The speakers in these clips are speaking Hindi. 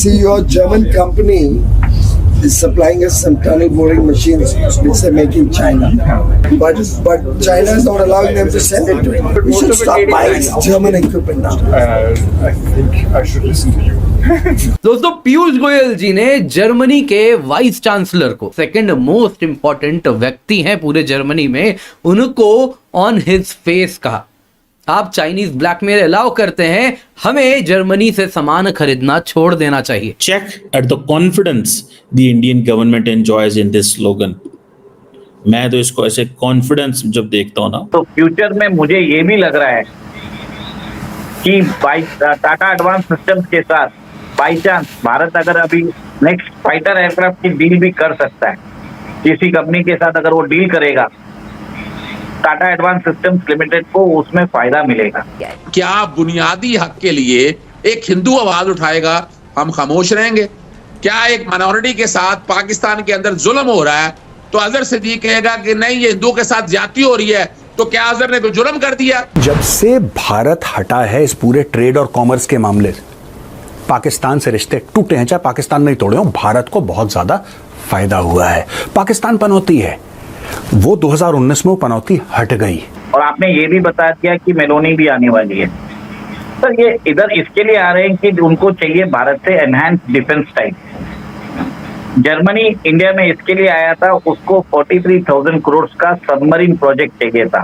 See, your German company is supplying us some tunnel boring machines which they're making China. But China is not allowing them to send it to it. We should stop buying German equipment now. I think I should listen to you. दोस्तों पीयूष गोयल जी ने जर्मनी के वाइस चांसलर को, सेकंड मोस्ट इंपॉर्टेंट व्यक्ति हैं पूरे जर्मनी में, उनको ऑन हिज फेस कहा आप चाइनीज ब्लैकमेल अलाउ करते हैं, हमें जर्मनी से सामान खरीदना छोड़ देना चाहिए। Check at the confidence the Indian government enjoys in this slogan. मैं तो इसको ऐसे कॉन्फिडेंस जब देखता हूँ ना, तो फ्यूचर में मुझे ये भी लग रहा है कि टाटा एडवांस सिस्टम्स के साथ बाई चांस भारत अगर अभी नेक्स्ट फाइटर एयरक्राफ्ट की डील भी कर सकता है, किसी कंपनी के साथ अगर वो डील करेगा, टाटा एडवांस सिस्टम्स लिमिटेड को उसमें फायदा मिलेगा। क्या बुनियादी हक के लिए एक हिंदू आवाज उठाएगा, हम खामोश रहेंगे? क्या एक माइनॉरिटी के साथ पाकिस्तान के अंदर जुल्म हो रहा है तो अजहर सिद्दीक कहेगा कि नहीं ये हिंदुओं के साथ ज्यादती हो रही है, तो क्या अजहर ने कोई जुल्म कर दिया? जब से भारत हटा है इस पूरे ट्रेड और कॉमर्स के मामले से, पाकिस्तान से रिश्ते टूटे हैं, चाहे पाकिस्तान नहीं तोड़े हो, भारत को बहुत ज्यादा फायदा हुआ है। पाकिस्तान पनौती है, वो 2019 में वो पनौती हट गई। और आपने ये भी बता दिया कि मेलोनी भी आने वाली है। सर ये इधर इसके लिए आ रहे हैं कि उनको चाहिए भारत से enhance defence type. Germany India में इसके लिए आया था, उसको 43,000 करोड़ का सबमरीन प्रोजेक्ट चाहिए था।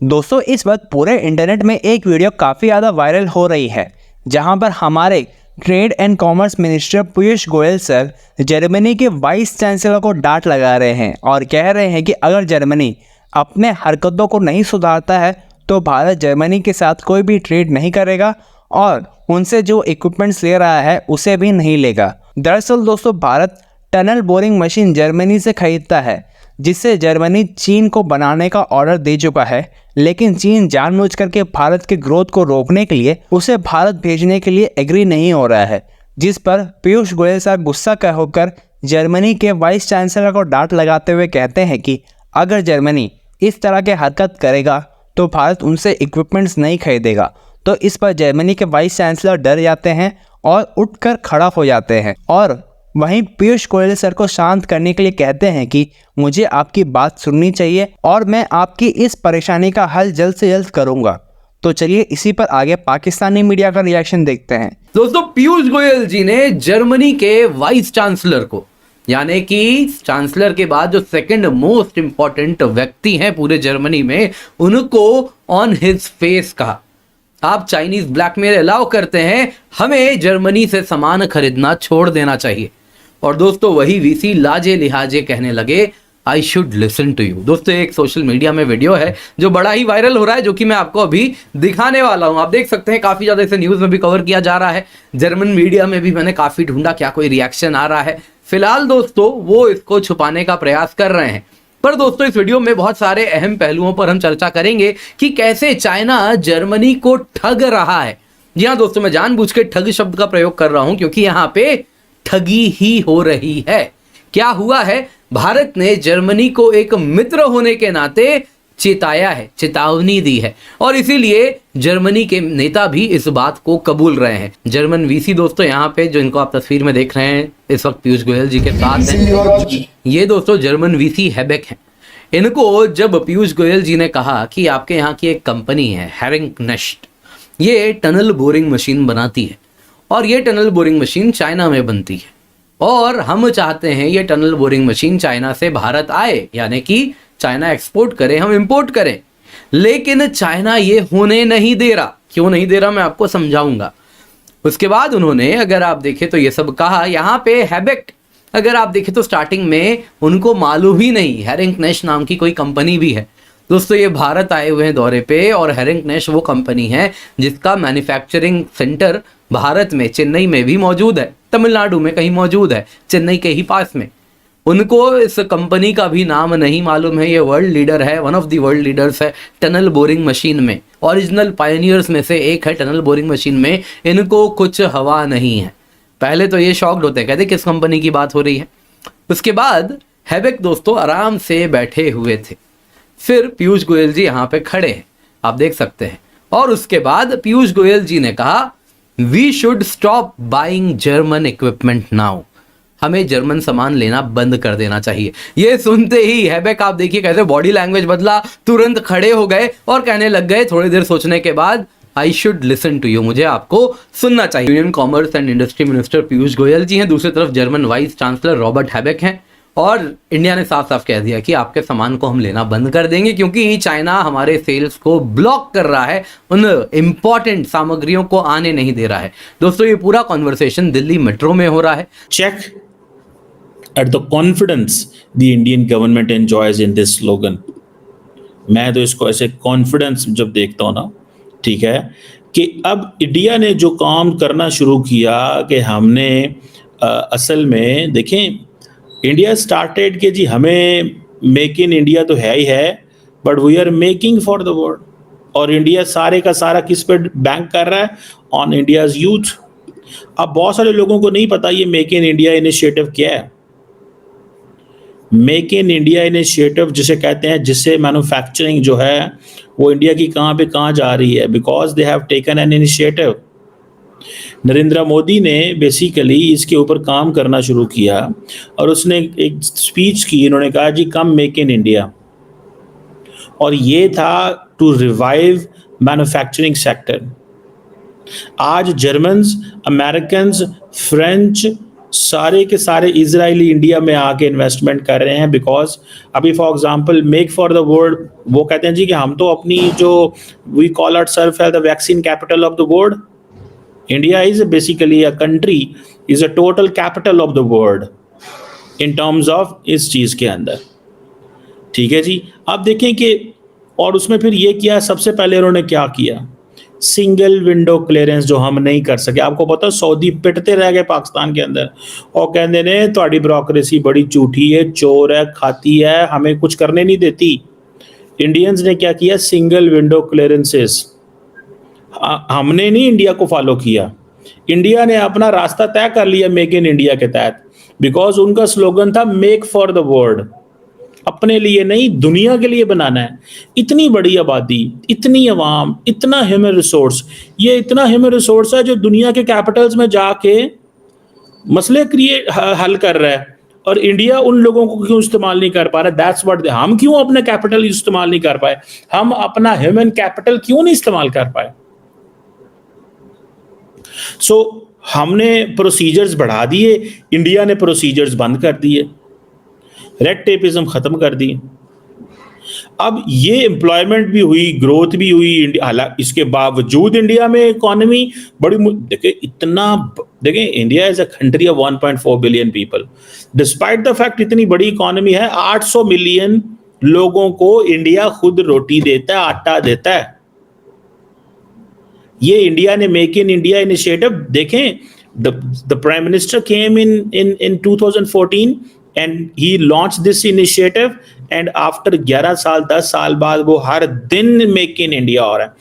दोस्तों इस वक्त पूरे इंटरनेट में एक वीडियो काफ़ी ज़्यादा वायरल हो रही है, जहां पर हमारे trade and commerce minister Piyush Goyal sir Germany के वाइस चांसलर को डांट लगा रहे हैं और कह रहे हैं कि अगर जर्मनी अपने हरकतों को नहीं सुधारता है तो भारत जर्मनी के साथ कोई भी ट्रेड नहीं करेगा और उनसे जो इक्विपमेंट्स ले रहा है उसे भी नहीं लेगा। दरअसल दोस्तों Bharat tunnel boring machine Germany से खरीदता है, जिससे जर्मनी चीन को बनाने का ऑर्डर दे चुका है, लेकिन चीन जानबूझ करके भारत के ग्रोथ को रोकने के लिए उसे भारत भेजने के लिए एग्री नहीं हो रहा है, जिस पर पीयूष गोयल साहब गुस्सा होकर जर्मनी के वाइस चांसलर को डांट लगाते हुए कहते हैं कि अगर जर्मनी इस तरह के हरकत करेगा तो भारत उनसे इक्विपमेंट्स नहीं खरीदेगा। तो इस पर जर्मनी के वाइस चांसलर डर जाते हैं और उठकर खड़ा हो जाते हैं और वहीं पीयूष गोयल सर को शांत करने के लिए कहते हैं कि मुझे आपकी बात सुननी चाहिए और मैं आपकी इस परेशानी का हल जल्द से जल्द करूंगा। तो चलिए इसी पर आगे पाकिस्तानी मीडिया का रिएक्शन देखते हैं। दोस्तों पीयूष गोयल जी ने जर्मनी के वाइस चांसलर को, यानी कि चांसलर के बाद जो सेकंड मोस्ट इंपॉर्टेंट व्यक्ति हैं पूरे जर्मनी में, उनको ऑन हिज फेस कहा आप चाइनीज ब्लैकमेल अलाउ करते हैं, हमें जर्मनी से सामान खरीदना छोड़ देना चाहिए। और दोस्तों वही वीसी लाजे लिहाजे कहने लगे I should listen to you. दोस्तों एक सोशल मीडिया में वीडियो है जो बड़ा ही वायरल हो रहा है, जो कि मैं आपको अभी दिखाने वाला हूं। आप देख सकते हैं काफी ज्यादा इसे न्यूज में भी कवर किया जा रहा है, जर्मन मीडिया में भी मैंने काफी ढूंढा क्या कोई रिएक्शन आ रहा है। फिलहाल दोस्तों वो इसको छुपाने का प्रयास कर रहे हैं, पर दोस्तों इस वीडियो में बहुत सारे अहम पहलुओं पर हम चर्चा करेंगे कि कैसे चाइना जर्मनी को ठग रहा है। जी हाँ दोस्तों, मैं जानबूझ के ठग शब्द का प्रयोग कर रहा हूं क्योंकि यहाँ पे ठगी ही हो रही है। क्या हुआ है, भारत ने जर्मनी को एक मित्र होने के नाते चेताया है, चेतावनी दी है, और इसीलिए जर्मनी के नेता भी इस बात को कबूल रहे हैं। जर्मन वीसी दोस्तों यहाँ पे जो इनको आप तस्वीर में देख रहे हैं इस वक्त पीयूष गोयल जी के साथ हैं, ये दोस्तों जर्मन वीसी हैबेक हैं। इनको जब पीयूष गोयल जी ने कहा कि आपके यहाँ की एक कंपनी है हेरिंकनेस्ट, ये टनल बोरिंग मशीन बनाती है और ये टनल बोरिंग मशीन चाइना में बनती है और हम चाहते हैं ये टनल बोरिंग मशीन चाइना से भारत आए, यानी कि चाइना एक्सपोर्ट करे, हम इंपोर्ट करें, लेकिन चाइना ये होने नहीं दे रहा। क्यों नहीं दे रहा मैं आपको समझाऊंगा। उसके बाद उन्होंने, अगर आप देखें तो ये सब कहा। यहाँ पे हैबेक अगर आप देखें तो स्टार्टिंग में उनको मालूम ही नहीं हेरिंकनेस्ट नाम की कोई कंपनी भी है। दोस्तों ये भारत आए हुए हैं दौरे पे और हेरिंकनेस्ट वो कंपनी है जिसका मैन्युफैक्चरिंग सेंटर भारत में चेन्नई में भी मौजूद है, तमिलनाडु में कहीं मौजूद है, चेन्नई के ही पास में। उनको इस कंपनी का भी नाम नहीं मालूम है। ये वर्ल्ड लीडर है, one of the world leaders है टनल बोरिंग मशीन में, ओरिजिनल पायनियर्स में से एक है टनल बोरिंग मशीन में। इनको कुछ हवा नहीं है। पहले तो ये शॉक्ड होते हैं, कहते किस कंपनी की बात हो रही है। उसके बाद हैबेक दोस्तों आराम से बैठे हुए थे, फिर पीयूष गोयल जी यहाँ पे खड़े हैं, आप देख सकते हैं। और उसके बाद पीयूष गोयल जी ने कहा we should stop buying German equipment now. हमें जर्मन सामान लेना बंद कर देना चाहिए। ये सुनते ही हैबेक आप देखिए कैसे बॉडी लैंग्वेज बदला, तुरंत खड़े हो गए और कहने लग गए थोड़ी देर सोचने के बाद, I should listen to you, मुझे आपको सुनना चाहिए। Union commerce and industry minister Piyush Goyal ji हैं, दूसरी तरफ German vice chancellor Robert Habeck हैं, और इंडिया ने साफ साफ कह दिया कि आपके सामान को हम लेना बंद कर देंगे क्योंकि चाइना हमारे सेल्स को ब्लॉक कर रहा है, उन इंपॉर्टेंट सामग्रियों को आने नहीं दे रहा है। दोस्तों ये पूरा कॉन्वर्सेशन दिल्ली मेट्रो में हो रहा है। Check at the confidence the Indian government enjoys in this slogan. मैं तो इसको ऐसे कॉन्फिडेंस जब देखता हूँ ना, ठीक है, कि अब इंडिया ने जो काम करना शुरू किया कि हमने असल में देखें, इंडिया स्टार्टेड कि जी हमें मेक इन इंडिया तो है ही है, but we are making for the world. और इंडिया सारे का सारा किस पे बैंक कर रहा है? On India's youth. अब बहुत सारे लोगों को नहीं पता ये मेक इन इंडिया इनिशिएटिव क्या है। मेक इन इंडिया इनिशिएटिव जिसे कहते हैं, जिससे मैन्युफैक्चरिंग जो है वो इंडिया की कहाँ पे कहाँ जा रही है, because they have taken an initiative. Narendra Modi ने बेसिकली इसके ऊपर काम करना शुरू किया और उसने एक स्पीच की, इन्होंने कहा जी कम मेक इन इंडिया, और ये था टू रिवाइव मैन्युफैक्चरिंग सेक्टर। आज जर्मन्स, अमेरिकन्स, फ्रेंच, सारे के सारे इजरायली इंडिया में आके इन्वेस्टमेंट कर रहे हैं, बिकॉज अभी for example make for the world, वो कहते हैं जी कि हम तो अपनी जो we call ourself as the vaccine capital of the world. India is basically a country, is a total capital of the world in terms of इस चीज के अंदर, ठीक है जी। आप देखें कि और उसमें फिर ये किया, सबसे पहले उन्होंने क्या किया, सिंगल विंडो क्लियरेंस जो हम नहीं कर सके। आपको पता है सऊदी पिटते रह गए पाकिस्तान के अंदर और कहते ने तुम्हारी ब्यूरोक्रेसी बड़ी झूठी है, चोर है, खाती है, हमें कुछ करने नहीं देती। इंडियंस ने क्या किया, सिंगल विंडो क्लियरेंसेस। हमने नहीं इंडिया को फॉलो किया, इंडिया ने अपना रास्ता तय कर लिया मेक इन इंडिया के तहत, बिकॉज उनका स्लोगन था मेक फॉर द वर्ल्ड। अपने लिए नहीं, दुनिया के लिए बनाना है। इतनी बड़ी आबादी, इतनी अवाम, इतना ह्यूमन रिसोर्स, ये इतना ह्यूमन रिसोर्स है जो दुनिया के कैपिटल्स में जाके मसले हल कर रहा है, और इंडिया उन लोगों को क्यों इस्तेमाल नहीं कर पा रहा? दैट्स व्हाट हम क्यों अपने कैपिटल इस्तेमाल नहीं कर पाए? हम अपना ह्यूमन कैपिटल क्यों नहीं इस्तेमाल कर पाए? सो हमने प्रोसीजर्स बढ़ा दिए, इंडिया ने प्रोसीजर्स बंद कर दिए, रेड टेपिज्म खत्म कर दी। अब ये एम्प्लॉयमेंट भी हुई, ग्रोथ भी हुई, हालांकि इसके बावजूद इंडिया में इकोनॉमी बड़ी देखें India is a country of 1.4 billion people. Despite the fact इतनी बड़ी इकोनॉमी है, 800 मिलियन लोगों को इंडिया खुद रोटी देता है, आटा देता है। ये इंडिया ने मेक इन इंडिया इनिशिएटिव देखें, the prime minister came in 2014 and he launched this initiative, and after 11 साल 10 साल बाद वो हर दिन मेक इन इंडिया हो रहा है।